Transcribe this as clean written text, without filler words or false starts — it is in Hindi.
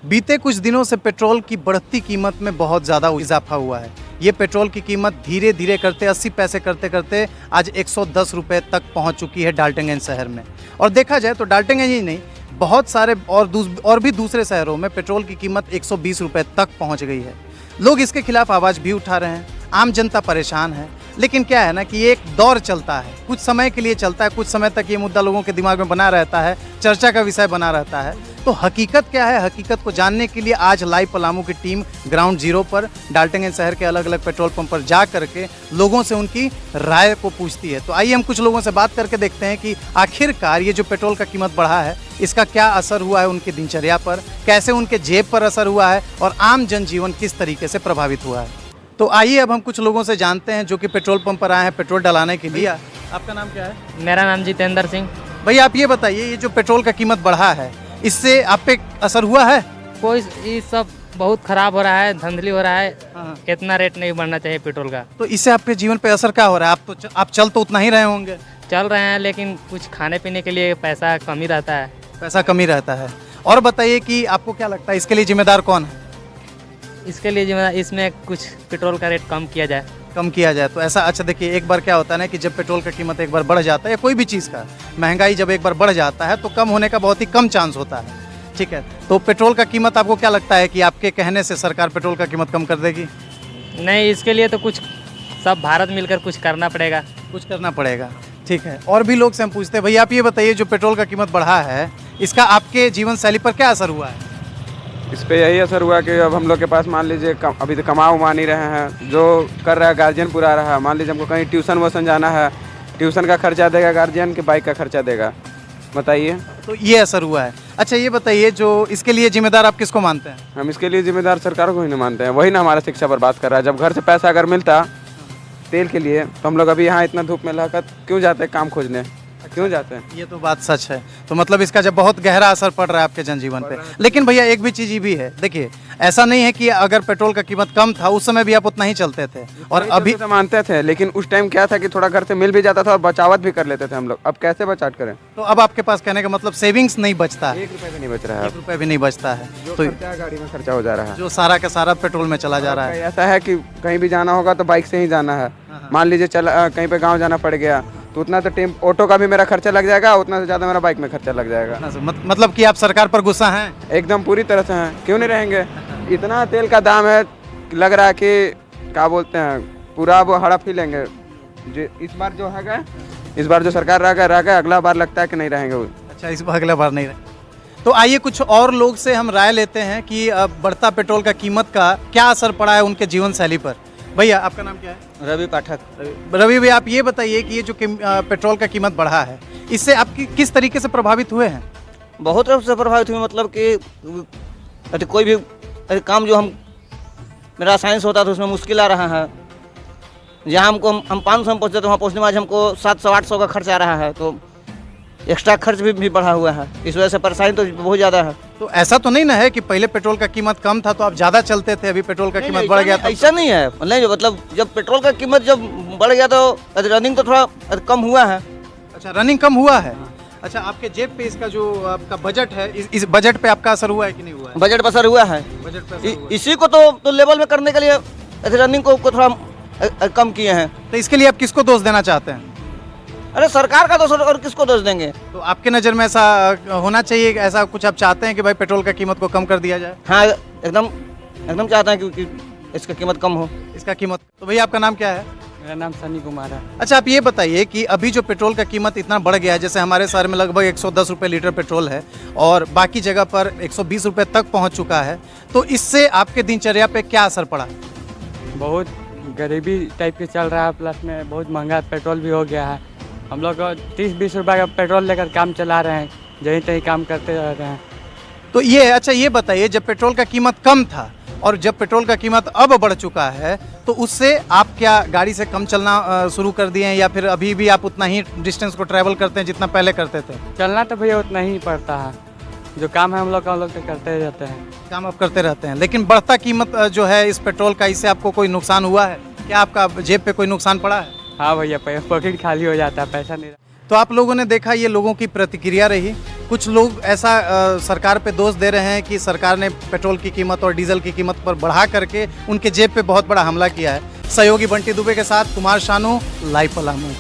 बीते कुछ दिनों से पेट्रोल की बढ़ती कीमत में बहुत ज़्यादा इजाफा हुआ है। ये पेट्रोल की कीमत धीरे धीरे करते 80 पैसे करते करते आज 110 रुपये तक पहुंच चुकी है डाल्टनगंज शहर में। और देखा जाए तो डाल्टनगंज ही नहीं, बहुत सारे और भी दूसरे शहरों में पेट्रोल की कीमत 120 रुपये तक पहुंच गई है। लोग इसके खिलाफ आवाज़ भी उठा रहे हैं, आम जनता परेशान है। लेकिन क्या है ना कि ये एक दौर चलता है, कुछ समय के लिए चलता है, कुछ समय तक ये मुद्दा लोगों के दिमाग में बना रहता है, चर्चा का विषय बना रहता है। तो हकीकत क्या है, हकीकत को जानने के लिए आज लाइव पलामू की टीम ग्राउंड जीरो पर डाल्टनगंज शहर के अलग अलग पेट्रोल पंप पर जा करके लोगों से उनकी राय को पूछती है। तो आइए हम कुछ लोगों से बात करके देखते हैं कि आखिरकार ये जो पेट्रोल का कीमत बढ़ा है इसका क्या असर हुआ है उनकी दिनचर्या पर, कैसे उनके जेब पर असर हुआ है और आम जनजीवन किस तरीके से प्रभावित हुआ है। तो आइए अब हम कुछ लोगों से जानते हैं जो कि पेट्रोल पंप पर आए हैं पेट्रोल डलाने के लिए। आपका नाम क्या है? मेरा नाम जितेंद्र सिंह। भैया आप ये बताइए, ये जो पेट्रोल का कीमत बढ़ा है इससे आप पे असर हुआ है? कोई ये सब बहुत खराब हो रहा है, धंधली हो रहा है। इतना रेट नहीं बढ़ना चाहिए पेट्रोल का। तो इससे आपके जीवन पे असर क्या हो रहा है? आप चल तो उतना ही रहे होंगे। चल रहे हैं लेकिन कुछ खाने पीने के लिए पैसा कम ही रहता है। पैसा कम ही रहता है। और बताइए कि आपको क्या लगता है इसके लिए जिम्मेदार कौन है? इसके लिए जिम्मेदार इसमें कुछ पेट्रोल का रेट कम किया जाए। कम किया जाए तो ऐसा, अच्छा देखिए, एक बार क्या होता है ना कि जब पेट्रोल का कीमत एक बार बढ़ जाता है या कोई भी चीज़ का महंगाई जब एक बार बढ़ जाता है तो कम होने का बहुत ही कम चांस होता है। ठीक है, तो पेट्रोल का कीमत आपको क्या लगता है कि आपके कहने से सरकार पेट्रोल का कीमत कम कर देगी? नहीं, इसके लिए तो कुछ सब भारत मिलकर कुछ करना पड़ेगा। कुछ करना पड़ेगा। ठीक है, और भी लोग से हम पूछते हैं। भैया आप ये बताइए, जो पेट्रोल का कीमत बढ़ा है इसका आपके जीवन शैली पर क्या असर हुआ है? इस पे यही असर हुआ कि अब हम लोग के पास मान लीजिए अभी तो कमा उमा नहीं रहे हैं, जो कर रहा है गार्जियन पूरा रहा है। मान लीजिए हमको कहीं ट्यूशन वोशन जाना है, ट्यूशन का खर्चा देगा गार्जियन कि बाइक का खर्चा देगा, बताइए। तो ये असर हुआ है। अच्छा ये बताइए, जो इसके लिए जिम्मेदार आप किसको मानते हैं? हम इसके लिए जिम्मेदार सरकार को ही नहीं मानते हैं, वही ना हमारा शिक्षा बर्बाद कर रहा है। जब घर से पैसा अगर मिलता तेल के लिए तो हम लोग अभी यहाँ इतना धूप में लगा क्यों जाते हैं काम खोजने, क्यों जाते हैं? ये तो बात सच है। तो मतलब इसका जब बहुत गहरा असर पड़ रहा है आपके जनजीवन पे। लेकिन भैया एक भी चीज़ ये भी है, देखिए ऐसा नहीं है कि अगर पेट्रोल का कीमत कम था उस समय भी आप उतना ही चलते थे और अभी तो मानते थे, लेकिन उस टाइम क्या था कि थोड़ा घर से मिल भी जाता था और बचावट भी कर लेते थे हम लोग। अब कैसे बचावट करें? तो अब आपके पास कहने का मतलब सेविंग्स नहीं बचता है, 1 रुपये भी नहीं बच रहा है। 1 रुपये भी नहीं बचता है। तो गाड़ी में खर्चा हो जा रहा है, जो सारा का सारा पेट्रोल में चला जा रहा है। ऐसा है कि कहीं भी जाना होगा तो बाइक से ही जाना है। मान लीजिए कहीं पे गाँव जाना पड़ गया तो उतना तो ऑटो का भी मेरा खर्चा लग जाएगा, उतना से ज़्यादा मेरा बाइक में खर्चा लग जाएगा। मतलब कि आप सरकार पर गुस्सा हैं? एकदम पूरी तरह से हैं, क्यों नहीं रहेंगे। इतना तेल का दाम है, लग रहा है कि क्या बोलते हैं, पूरा वो हड़प ही लेंगे। जो इस बार जो है, इस बार जो सरकार रह गए, अगला बार लगता है कि नहीं रहेंगे वो। अच्छा, इस बार अगला बार नहीं रहे। तो आइए कुछ और लोग से हम राय लेते हैं कि बढ़ता पेट्रोल का कीमत का क्या असर पड़ा है उनके जीवन शैली पर। भैया आपका नाम क्या है? रवि पाठक। रवि भाई आप ये बताइए कि ये जो पेट्रोल का कीमत बढ़ा है इससे आप किस तरीके से प्रभावित हुए हैं? बहुत रूप से प्रभावित हुए, मतलब कि कोई भी काम जो मेरा आसानी से होता था उसमें मुश्किल आ रहा है। जहाँ हम 500 में पहुँचते तो वहाँ पहुँचने में आज हमको 700-800 का खर्च आ रहा है, तो एक्स्ट्रा खर्च भी बढ़ा हुआ है। इस वजह से परेशानी तो बहुत ज़्यादा है। तो ऐसा तो नहीं ना है कि पहले पेट्रोल का कीमत कम था तो आप ज़्यादा चलते थे, अभी पेट्रोल का कीमत बढ़ गया था? ऐसा नहीं है, मतलब जब पेट्रोल का कीमत जब बढ़ गया तो रनिंग तो थोड़ा कम हुआ है। अच्छा, रनिंग कम हुआ है। अच्छा, आपके जेब पे इसका जो आपका बजट है, इस बजट पे आपका असर हुआ है कि नहीं हुआ है? बजट पर असर हुआ है। बजट पे असर हुआ है। इसी को तो लेवल में करने के लिए रनिंग को थोड़ा कम किए हैं। तो इसके लिए आप किसको दोष देना चाहते हैं? अरे सरकार का दोष, और किसको दोष देंगे? तो आपके नज़र में ऐसा होना चाहिए, ऐसा कुछ आप चाहते हैं कि भाई पेट्रोल का कीमत को कम कर दिया जाए? हाँ, एकदम चाहते हैं कि इसका कीमत कम हो। इसका कीमत। तो भैया आपका नाम क्या है? मेरा नाम सनी कुमार है। अच्छा, आप ये बताइए कि अभी जो पेट्रोल का कीमत इतना बढ़ गया है, जैसे हमारे शहर में लगभग 110 रुपये लीटर पेट्रोल है और बाकी जगह पर 120 रुपये तक पहुंच चुका है, तो इससे आपके दिनचर्या पे क्या असर पड़ा? बहुत गरीबी टाइप के चल रहा है, प्लस में बहुत महंगा पेट्रोल भी हो गया है। हम लोग 30-20 रुपये का पेट्रोल लेकर काम चला रहे हैं, जहीं तहीं काम करते रह रहे हैं। तो ये, अच्छा ये बताइए, जब पेट्रोल का कीमत कम था और जब पेट्रोल का कीमत अब बढ़ चुका है तो उससे आप क्या गाड़ी से कम चलना शुरू कर दिए हैं या फिर अभी भी आप उतना ही डिस्टेंस को ट्रैवल करते हैं जितना पहले करते थे? चलना तो भैया उतना ही पड़ता है, जो काम है हम लोग तो करते रहते हैं। काम आप करते रहते हैं, लेकिन बढ़ता कीमत जो है इस पेट्रोल का, इससे आपको कोई नुकसान हुआ है क्या? आपका जेब पे कोई नुकसान पड़ा है? हाँ भैया, पॉकेट खाली हो जाता है, पैसा नहीं। तो आप लोगों ने देखा, ये लोगों की प्रतिक्रिया रही कुछ लोग ऐसा सरकार पे दोष दे रहे हैं कि सरकार ने पेट्रोल की कीमत और डीजल की कीमत पर बढ़ा करके उनके जेब पे बहुत बड़ा हमला किया है। सहयोगी बंटी दुबे के साथ कुमार शानू, लाइव पलामू।